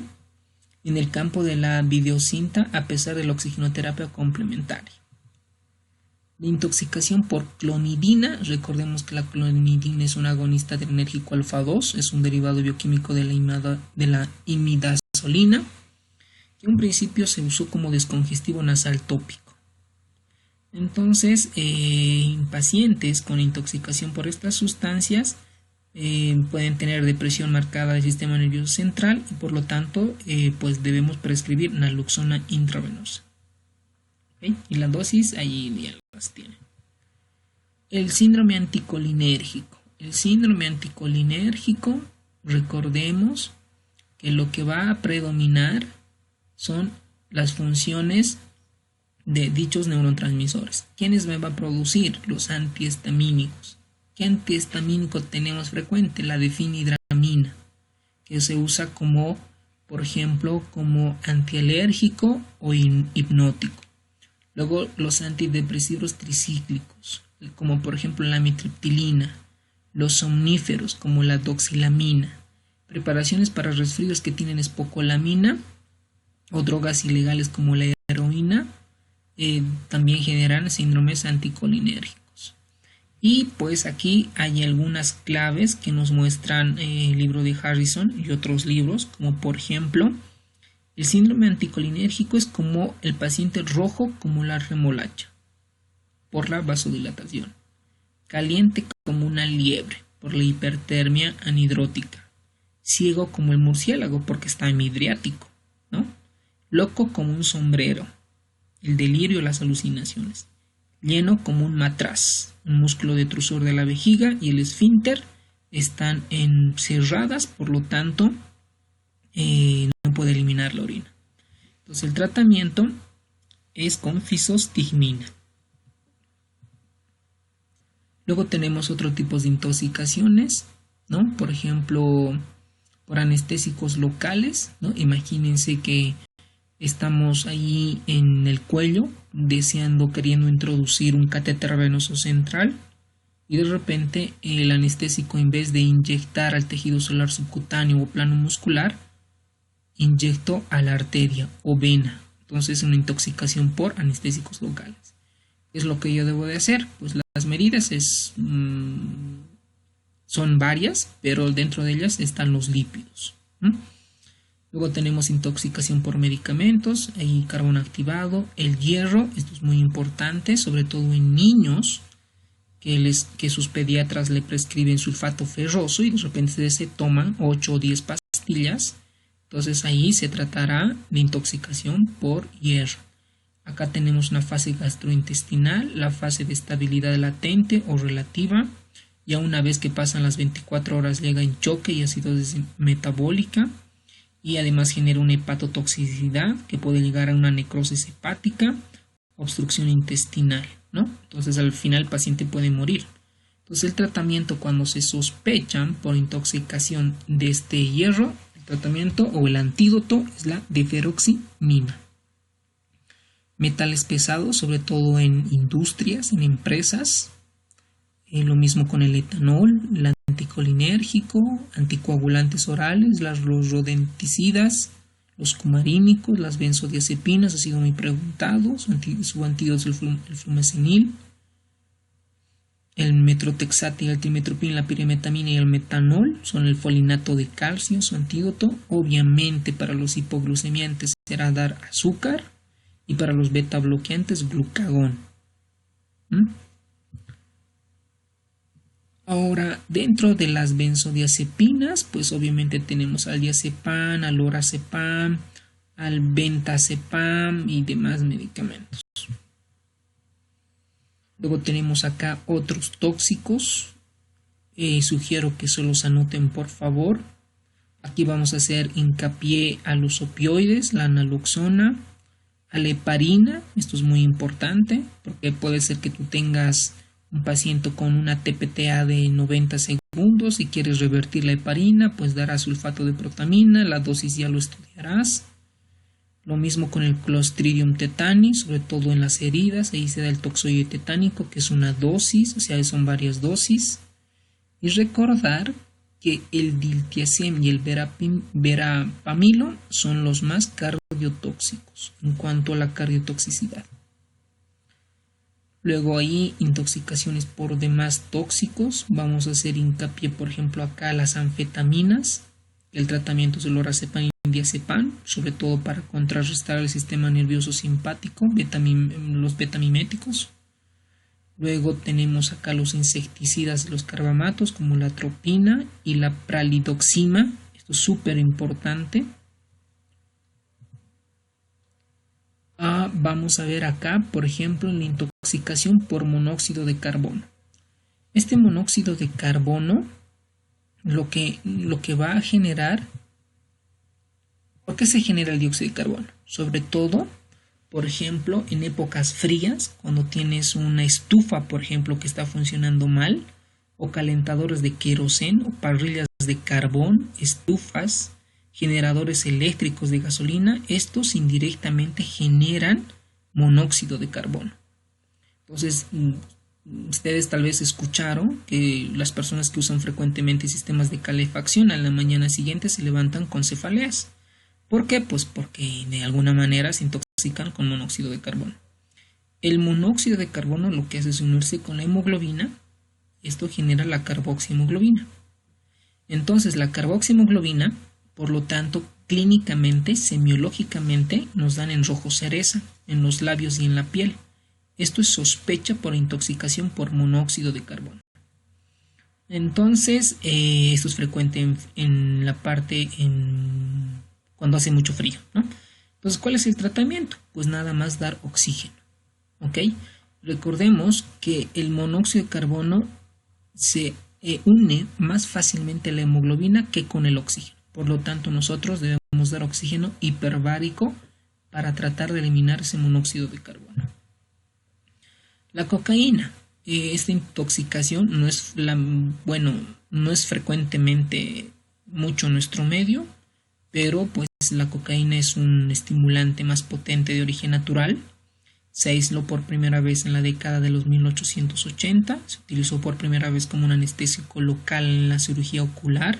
en el campo de la videocinta a pesar de la oxigenoterapia complementaria. La intoxicación por clonidina, recordemos que la clonidina es un agonista adrenérgico alfa 2, es un derivado bioquímico de la imidazolina, que en principio se usó como descongestivo nasal tópico. Entonces, en pacientes con intoxicación por estas sustancias pueden tener depresión marcada del sistema nervioso central y por lo tanto pues debemos prescribir naloxona intravenosa. ¿Okay? Y la dosis ahí ya las tienen. El síndrome anticolinérgico. El síndrome anticolinérgico, recordemos que lo que va a predominar son las funciones de dichos neurotransmisores. ¿Quiénes me va a producir? Los antihistamínicos. ¿Qué antihistamínico tenemos frecuente? La difenhidramina, que se usa como, por ejemplo, como antialérgico o hipnótico. Luego los antidepresivos tricíclicos, como por ejemplo la amitriptilina, los somníferos como la doxilamina, preparaciones para resfríos que tienen espocolamina o drogas ilegales como la heroína, también generan síndromes anticolinérgicos. Y pues aquí hay algunas claves que nos muestran el libro de Harrison y otros libros, como por ejemplo, el síndrome anticolinérgico es como el paciente rojo como la remolacha, por la vasodilatación, caliente como una liebre, por la hipertermia anhidrótica, ciego como el murciélago porque está hemidriático, ¿no? Loco como un sombrero, el delirio, las alucinaciones, lleno como un matraz, un músculo detrusor de la vejiga y el esfínter están encerradas, por lo tanto no puede eliminar la orina. Entonces el tratamiento es con fisostigmina. Luego tenemos otro tipo de intoxicaciones, ¿no? Por ejemplo, por anestésicos locales, ¿no? Imagínense que estamos ahí en el cuello queriendo introducir un catéter venoso central y de repente el anestésico, en vez de inyectar al tejido celular subcutáneo o plano muscular, inyectó a la arteria o vena. Entonces una intoxicación por anestésicos locales. ¿Qué es lo que yo debo de hacer? Pues las medidas son varias, pero dentro de ellas están los lípidos. Luego tenemos intoxicación por medicamentos, hay carbón activado, el hierro, esto es muy importante, sobre todo en niños que sus pediatras le prescriben sulfato ferroso y de repente se toman 8 o 10 pastillas. Entonces ahí se tratará de intoxicación por hierro. Acá tenemos una fase gastrointestinal, la fase de estabilidad latente o relativa. Ya una vez que pasan las 24 horas llega en choque y acidosis metabólica. Y además genera una hepatotoxicidad que puede llegar a una necrosis hepática, obstrucción intestinal, ¿no? Entonces al final el paciente puede morir. Entonces el tratamiento cuando se sospechan por intoxicación de este hierro, el tratamiento o el antídoto es la deferoxamina. Metales pesados, sobre todo en industrias, en empresas, Lo mismo con el etanol, el anticolinérgico, anticoagulantes orales, los rodenticidas, los cumarínicos, las benzodiazepinas, ha sido muy preguntado, su antídoto es el flumacenil, el metrotexate y el trimetoprim, la pirimetamina y el metanol son el folinato de calcio, su antídoto. Obviamente para los hipoglucemiantes será dar azúcar y para los beta bloqueantes glucagón. Ahora, dentro de las benzodiazepinas, pues obviamente tenemos al diazepam, al lorazepam, al bentazepam y demás medicamentos. Luego tenemos acá otros tóxicos. Sugiero que se los anoten, por favor. Aquí vamos a hacer hincapié a los opioides, la naloxona, a la heparina. Esto es muy importante porque puede ser que tú tengas un paciente con una TPTA de 90 segundos. Si quieres revertir la heparina, pues darás sulfato de protamina. La dosis ya lo estudiarás. Lo mismo con el Clostridium tetani, sobre todo en las heridas. Ahí se da el toxoide tetánico, que es una dosis, o sea, son varias dosis. Y recordar que el diltiazem y el verapamilo son los más cardiotóxicos en cuanto a la cardiotoxicidad. Luego hay intoxicaciones por demás tóxicos. Vamos a hacer hincapié, por ejemplo, acá las anfetaminas. El tratamiento es el lorazepam y diazepam, sobre todo para contrarrestar el sistema nervioso simpático, los betamiméticos. Luego tenemos acá los insecticidas de los carbamatos, como la atropina y la pralidoxima. Esto es súper importante. Vamos a ver acá, por ejemplo, la intoxicación por monóxido de carbono. Este monóxido de carbono lo que va a generar. ¿Por qué se genera el dióxido de carbono? Sobre todo, por ejemplo, en épocas frías, cuando tienes una estufa, por ejemplo, que está funcionando mal, o calentadores de queroseno, o parrillas de carbón, estufas, generadores eléctricos de gasolina. Estos indirectamente generan monóxido de carbono. Entonces, ustedes tal vez escucharon que las personas que usan frecuentemente sistemas de calefacción a la mañana siguiente se levantan con cefaleas. ¿Por qué? Pues porque de alguna manera se intoxican con monóxido de carbono. El monóxido de carbono lo que hace es unirse con la hemoglobina. Esto genera la carboxihemoglobina. Entonces la carboxihemoglobina, por lo tanto, clínicamente, semiológicamente, nos dan en rojo cereza, en los labios y en la piel. Esto es sospecha por intoxicación por monóxido de carbono. Entonces, esto es frecuente en la parte cuando hace mucho frío, ¿no? Entonces, ¿cuál es el tratamiento? Pues nada más dar oxígeno, ¿ok? Recordemos que el monóxido de carbono se une más fácilmente a la hemoglobina que con el oxígeno. Por lo tanto, nosotros debemos dar oxígeno hiperbárico para tratar de eliminar ese monóxido de carbono. La cocaína. Esta intoxicación no es frecuentemente mucho en nuestro medio, pero pues la cocaína es un estimulante más potente de origen natural. Se aisló por primera vez en la década de los 1880. Se utilizó por primera vez como un anestésico local en la cirugía ocular.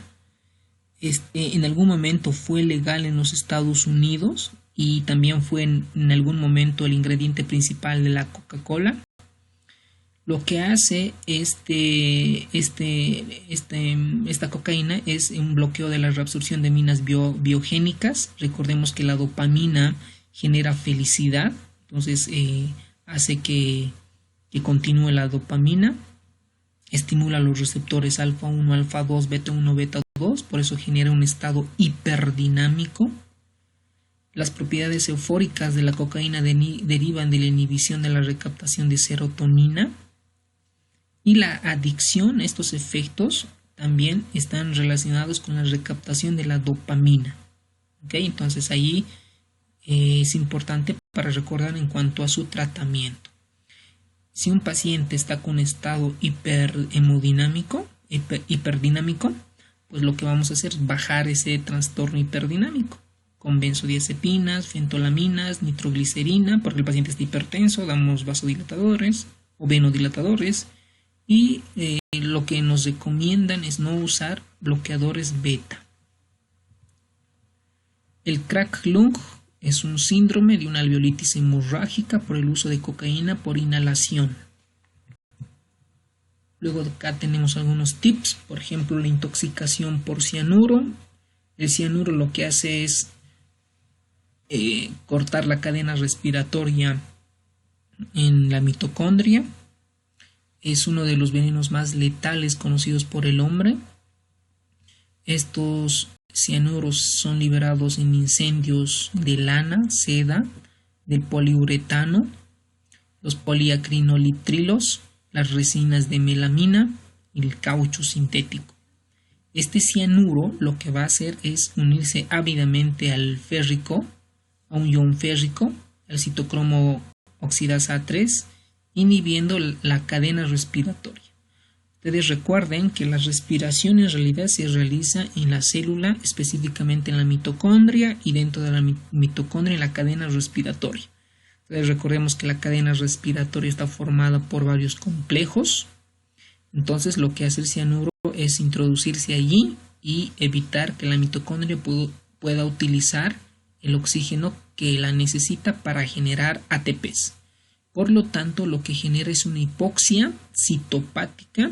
En algún momento fue legal en los Estados Unidos y también fue en algún momento el ingrediente principal de la Coca-Cola. Lo que hace esta cocaína es un bloqueo de la reabsorción de minas biogénicas. Recordemos que la dopamina genera felicidad, entonces hace que continúe la dopamina. Estimula los receptores alfa 1, alfa 2, beta 1, beta 2, por eso genera un estado hiperdinámico. Las propiedades eufóricas de la cocaína derivan de la inhibición de la recaptación de serotonina. Y la adicción, estos efectos también están relacionados con la recaptación de la dopamina. ¿Okay? Entonces ahí es importante para recordar en cuanto a su tratamiento. Si un paciente está con estado hiperdinámico, pues lo que vamos a hacer es bajar ese trastorno hiperdinámico con benzodiazepinas, fentolaminas, nitroglicerina, porque el paciente está hipertenso, damos vasodilatadores o venodilatadores. Y lo que nos recomiendan es no usar bloqueadores beta. El crack lung es un síndrome de una alveolitis hemorrágica por el uso de cocaína por inhalación. Luego acá tenemos algunos tips, por ejemplo la intoxicación por cianuro. El cianuro lo que hace es cortar la cadena respiratoria en la mitocondria. Es uno de los venenos más letales conocidos por el hombre. Estos cianuros son liberados en incendios de lana, seda, del poliuretano, los poliacrinolitrilos, las resinas de melamina y el caucho sintético. Este cianuro lo que va a hacer es unirse ávidamente al férrico, a un ion férrico, al citocromo oxidasa A3, inhibiendo la cadena respiratoria. Ustedes recuerden que la respiración en realidad se realiza en la célula, específicamente en la mitocondria y dentro de la mitocondria en la cadena respiratoria. Entonces recordemos que la cadena respiratoria está formada por varios complejos. Entonces lo que hace el cianuro es introducirse allí y evitar que la mitocondria pueda utilizar el oxígeno que la necesita para generar ATPs. Por lo tanto, lo que genera es una hipoxia citopática,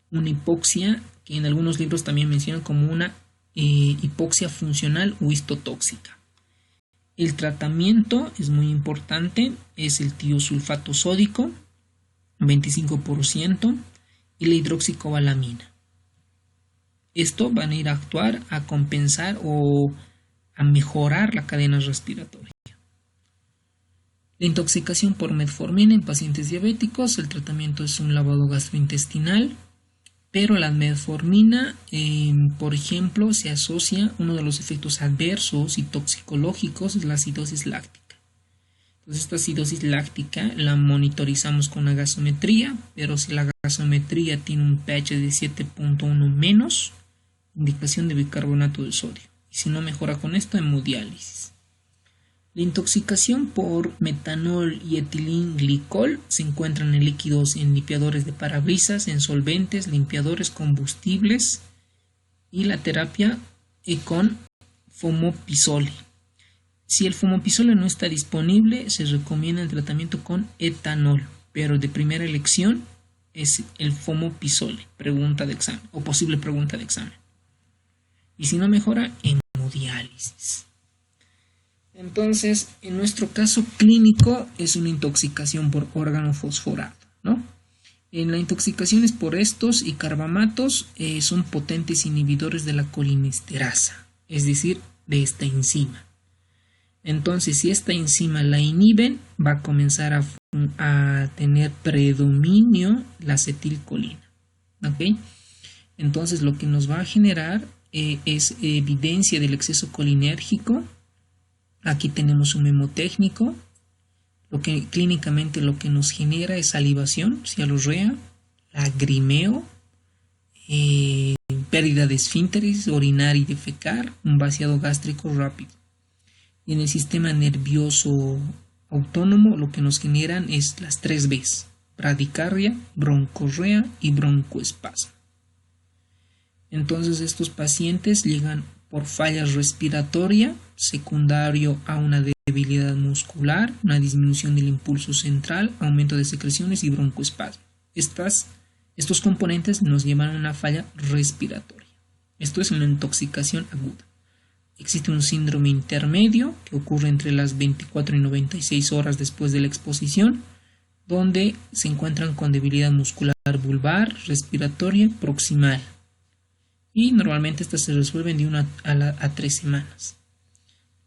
una hipoxia que en algunos libros también mencionan como una hipoxia funcional o histotóxica. El tratamiento es muy importante, es el tiosulfato sódico, 25%, y la hidroxicobalamina. Esto van a ir a actuar a compensar o a mejorar la cadena respiratoria. La intoxicación por metformina en pacientes diabéticos, el tratamiento es un lavado gastrointestinal, pero la metformina, por ejemplo, se asocia, uno de los efectos adversos y toxicológicos es la acidosis láctica. Entonces esta acidosis láctica la monitorizamos con la gasometría, pero si la gasometría tiene un pH de 7.1 menos, indicación de bicarbonato de sodio. Y si no mejora con esto, hemodiálisis. La intoxicación por metanol y etilenglicol se encuentran en líquidos, en limpiadores de parabrisas, en solventes, limpiadores, combustibles y la terapia con fomopisole. Si el fomopisole no está disponible, se recomienda el tratamiento con etanol, pero de primera elección es el fomopisole, pregunta de examen o posible pregunta de examen. Y si no mejora, hemodiálisis. Entonces, en nuestro caso clínico es una intoxicación por órgano fosforado, ¿no? En la intoxicaciones por estos y carbamatos son potentes inhibidores de la colinesterasa, es decir, de esta enzima. Entonces, si esta enzima la inhiben, va a comenzar a tener predominio la acetilcolina, ¿ok? Entonces, lo que nos va a generar es evidencia del exceso colinérgico. Aquí tenemos un memotécnico. Clínicamente lo que nos genera es salivación, cialorrea, lagrimeo, pérdida de esfínteres, orinar y defecar, un vaciado gástrico rápido. Y en el sistema nervioso autónomo lo que nos generan es las 3 Bs: bradicardia, broncorrea y broncoespasmo. Entonces estos pacientes llegan por falla respiratoria, secundario a una debilidad muscular, una disminución del impulso central, aumento de secreciones y broncoespasmo. Estos componentes nos llevan a una falla respiratoria. Esto es una intoxicación aguda. Existe un síndrome intermedio que ocurre entre las 24 y 96 horas después de la exposición, donde se encuentran con debilidad muscular vulvar, respiratoria y proximal. Y normalmente estas se resuelven de 1 a 3 semanas.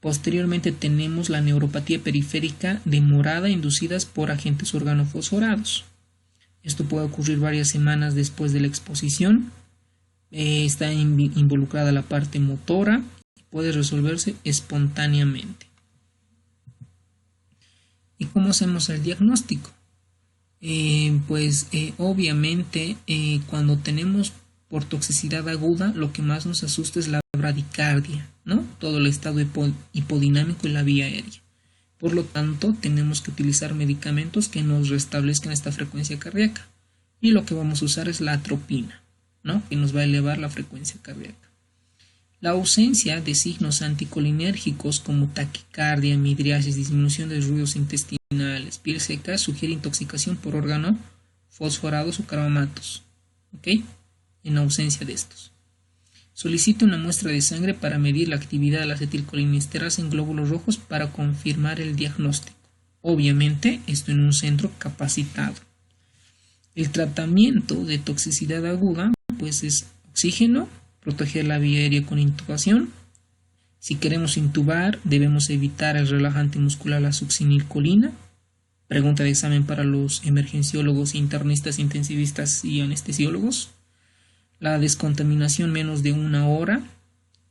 Posteriormente tenemos la neuropatía periférica demorada inducidas por agentes organofosforados. Esto puede ocurrir varias semanas después de la exposición. Está involucrada la parte motora y puede resolverse espontáneamente. ¿Y cómo hacemos el diagnóstico? Obviamente cuando tenemos por toxicidad aguda, lo que más nos asusta es la bradicardia, ¿no? Todo el estado hipodinámico y la vía aérea. Por lo tanto, tenemos que utilizar medicamentos que nos restablezcan esta frecuencia cardíaca. y lo que vamos a usar es la atropina, ¿no? Que nos va a elevar la frecuencia cardíaca. La ausencia de signos anticolinérgicos como taquicardia, midriasis, disminución de ruidos intestinales, piel seca, sugiere intoxicación por órgano fosforados o carbamatos, ¿ok? En ausencia de estos. Solicite una muestra de sangre para medir la actividad de la acetilcolinesterasa en glóbulos rojos para confirmar el diagnóstico. Obviamente, esto en un centro capacitado. El tratamiento de toxicidad aguda, pues es oxígeno, proteger la vía aérea con intubación. Si queremos intubar, debemos evitar el relajante muscular, la succinilcolina. Pregunta de examen para los emergenciólogos, internistas, intensivistas y anestesiólogos. La descontaminación menos de 1 hora,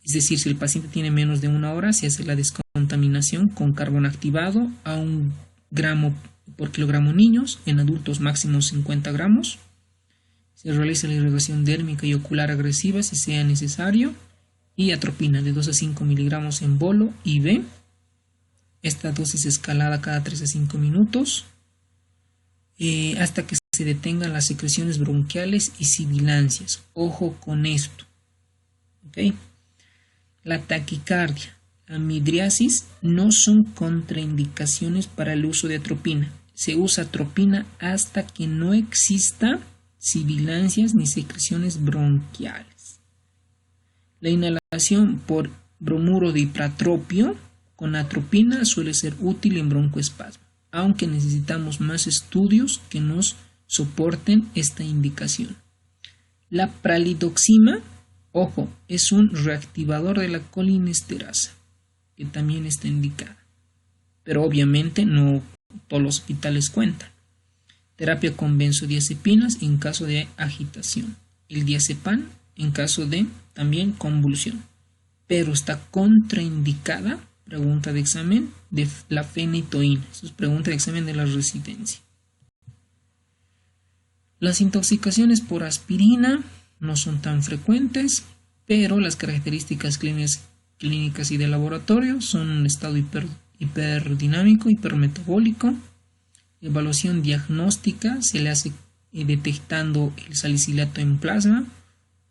es decir, si el paciente tiene menos de 1 hora, se hace la descontaminación con carbón activado a 1 gramo por kilogramo en niños, en adultos máximo 50 gramos. Se realiza la irrigación dérmica y ocular agresiva si sea necesario y atropina de 2 a 5 miligramos en bolo IV. Esta dosis escalada cada 3 a 5 minutos hasta que se detengan las secreciones bronquiales y sibilancias. Ojo con esto. ¿Okay? La taquicardia, la midriasis no son contraindicaciones para el uso de atropina. Se usa atropina hasta que no exista sibilancias ni secreciones bronquiales. La inhalación por bromuro de hipratropio con atropina suele ser útil en broncoespasmo, aunque necesitamos más estudios que nos soporten esta indicación. La pralidoxima, ojo, es un reactivador de la colinesterasa, que también está indicada, pero obviamente no todos los hospitales cuentan. Terapia con benzodiazepinas en caso de agitación. El diazepam en caso de también convulsión. Pero está contraindicada, pregunta de examen, de la fenitoína. Eso es pregunta de examen de la residencia. Las intoxicaciones por aspirina no son tan frecuentes, pero las características clínicas y de laboratorio son un estado hiperdinámico, hipermetabólico. Evaluación diagnóstica se le hace detectando el salicilato en plasma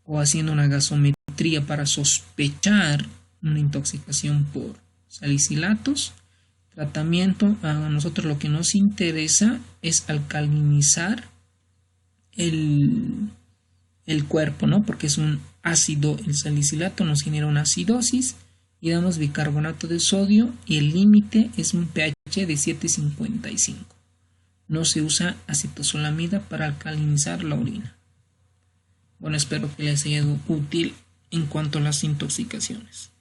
o haciendo una gasometría para sospechar una intoxicación por salicilatos. Tratamiento, a nosotros lo que nos interesa es alcalinizar el cuerpo, ¿no? Porque es un ácido, el salicilato nos genera una acidosis y damos bicarbonato de sodio y el límite es un pH de 7,55. No se usa acetosolamida para alcalinizar la orina. Bueno, espero que les haya sido útil en cuanto a las intoxicaciones.